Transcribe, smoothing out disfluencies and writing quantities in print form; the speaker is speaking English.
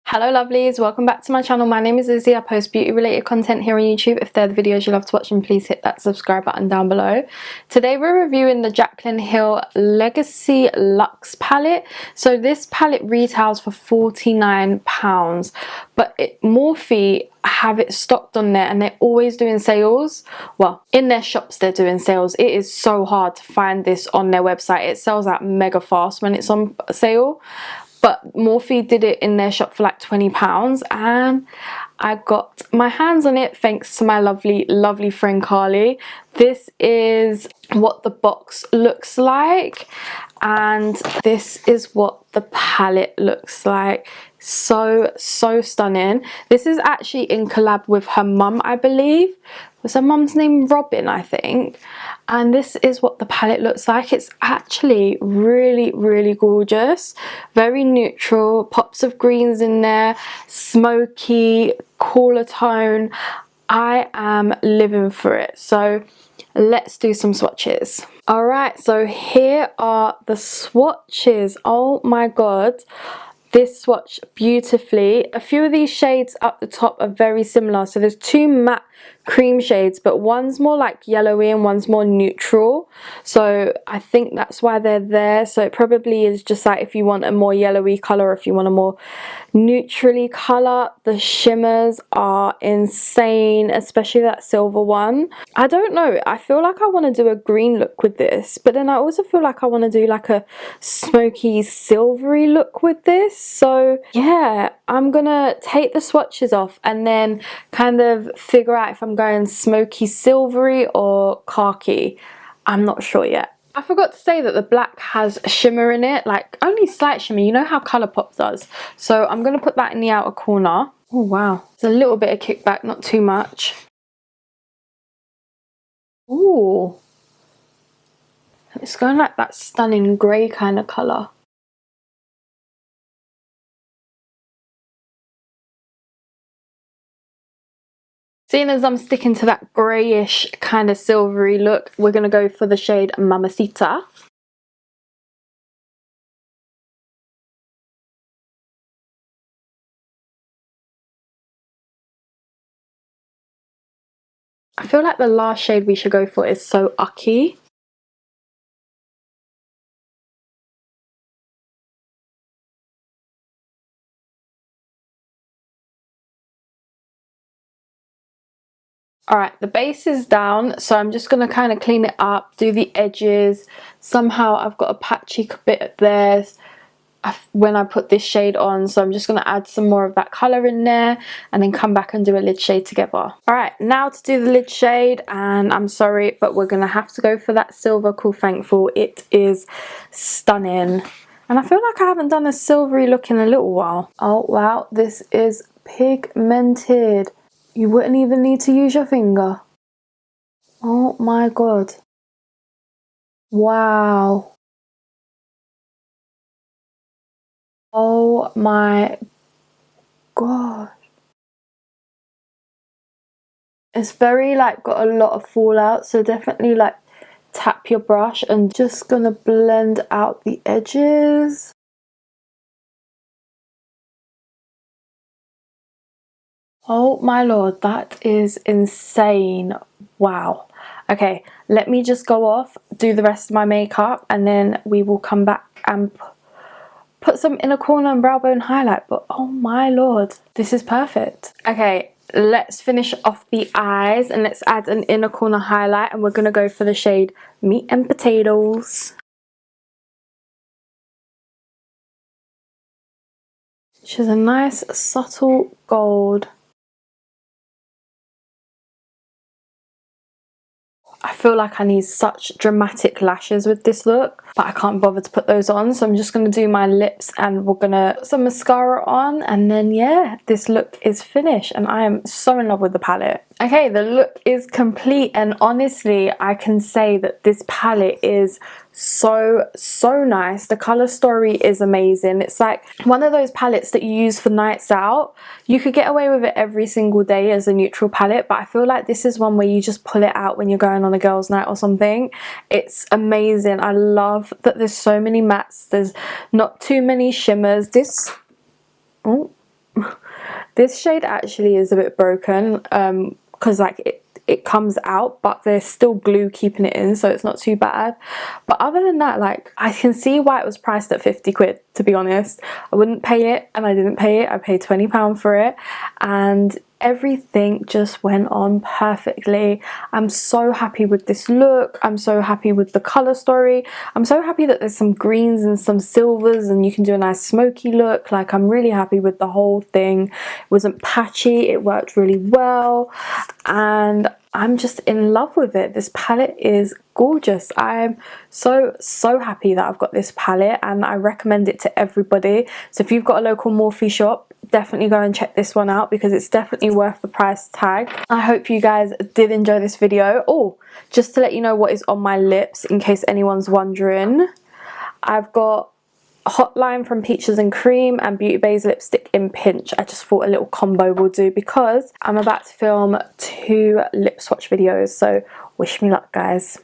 Hello lovelies, welcome back to my channel. My name is Lizzie. I post beauty related content here on YouTube. If they're the videos you love to watch, then please hit that subscribe button down below. Today we're reviewing the Jaclyn Hill Legacy Luxe palette. So this palette retails for £49, but Morphe have it stocked on there and they're always doing sales. Well, in their shops they're doing sales. It is so hard to find this on their website. It sells out mega fast when it's on sale. But Morphe did it in their shop for like £20 and I got my hands on it thanks to my lovely friend Carly. This is what the box looks like and this is what the palette looks like. So stunning. This is actually in collab with her mum, I believe. Was her mum's name Robin, I think? And this is what the palette looks like. It's actually really gorgeous, very neutral, pops of greens in there, smoky, cooler tone. I am living for it. So let's do some swatches. All right, so here are the swatches. Oh my god, this swatch beautifully. A few of these shades up the top are very similar. So there's two matte cream shades, but one's more like yellowy and one's more neutral. So I think that's why they're there. So it probably is just like if you want a more yellowy color, or if you want a more neutrally color. The shimmers are insane, especially that silver one. I don't know, I feel like I want to do a green look with this, but then I also feel like I want to do like a smoky silvery look with this. So yeah, I'm gonna take the swatches off and then kind of figure out if I'm going smoky silvery or khaki. I'm not sure yet. I forgot to say that the black has a shimmer in it, like only slight shimmer. You know how Colourpop does. So I'm going to put that in the outer corner. Oh wow, there's a little bit of kickback, not too much. Ooh, it's going like that stunning grey kind of colour. Seeing as I'm sticking to that greyish kind of silvery look, we're going to go for the shade Mamacita. I feel like the last shade we should go for is So Ucky. Alright, the base is down, so I'm just going to kind of clean it up, do the edges. Somehow I've got a patchy bit there when I put this shade on, so I'm just going to add some more of that colour in there and then come back and do a lid shade together. Alright, now to do the lid shade, and I'm sorry, but we're going to have to go for that silver Cool Thankful. It is stunning. And I feel like I haven't done a silvery look in a little while. Oh wow, this is pigmented. You wouldn't even need to use your finger. Oh my god. Wow. Oh my god. It's very like got a lot of fallout, so definitely like tap your brush and just gonna blend out the edges. Oh my lord, that is insane. Wow. Okay, let me just go off, do the rest of my makeup, and then we will come back and put some inner corner and brow bone highlight. But oh my lord, this is perfect. Okay, let's finish off the eyes and let's add an inner corner highlight, and we're gonna go for the shade Meat and Potatoes, which is a nice subtle gold. I feel like I need such dramatic lashes with this look, but I can't bother to put those on, so I'm just going to do my lips and we're going to put some mascara on, and then yeah, this look is finished and I am so in love with the palette. Okay, the look is complete, and honestly I can say that this palette is so nice. The color story is amazing. It's like one of those palettes that you use for nights out. You could get away with it every single day as a neutral palette, but I feel like this is one where you just pull it out when you're going on a girls' night or something. It's amazing. I love that there's so many mattes, there's not too many shimmers. This, oh, This shade actually is a bit broken because like it comes out, but there's still glue keeping it in, so it's not too bad. But other than that, like, I can see why it was priced at 50 quid, to be honest. I wouldn't pay it, and I didn't pay it. I paid £20 for it, and everything just went on perfectly. I'm so happy with this look. I'm so happy with the color story. I'm so happy that there's some greens and some silvers and you can do a nice smoky look. Like, I'm really happy with the whole thing. It wasn't patchy, it worked really well, and I'm just in love with it. This palette is gorgeous. I'm so happy that I've got this palette, and I recommend it to everybody. So if you've got a local Morphe shop, definitely go and check this one out because it's definitely worth the price tag. I hope you guys did enjoy this video. Oh, just to let you know what is on my lips in case anyone's wondering, I've got Hotline from Peaches and Cream and Beauty Bay's lipstick in Pinch. I just thought a little combo will do because I'm about to film 2 lip swatch videos, so wish me luck, guys.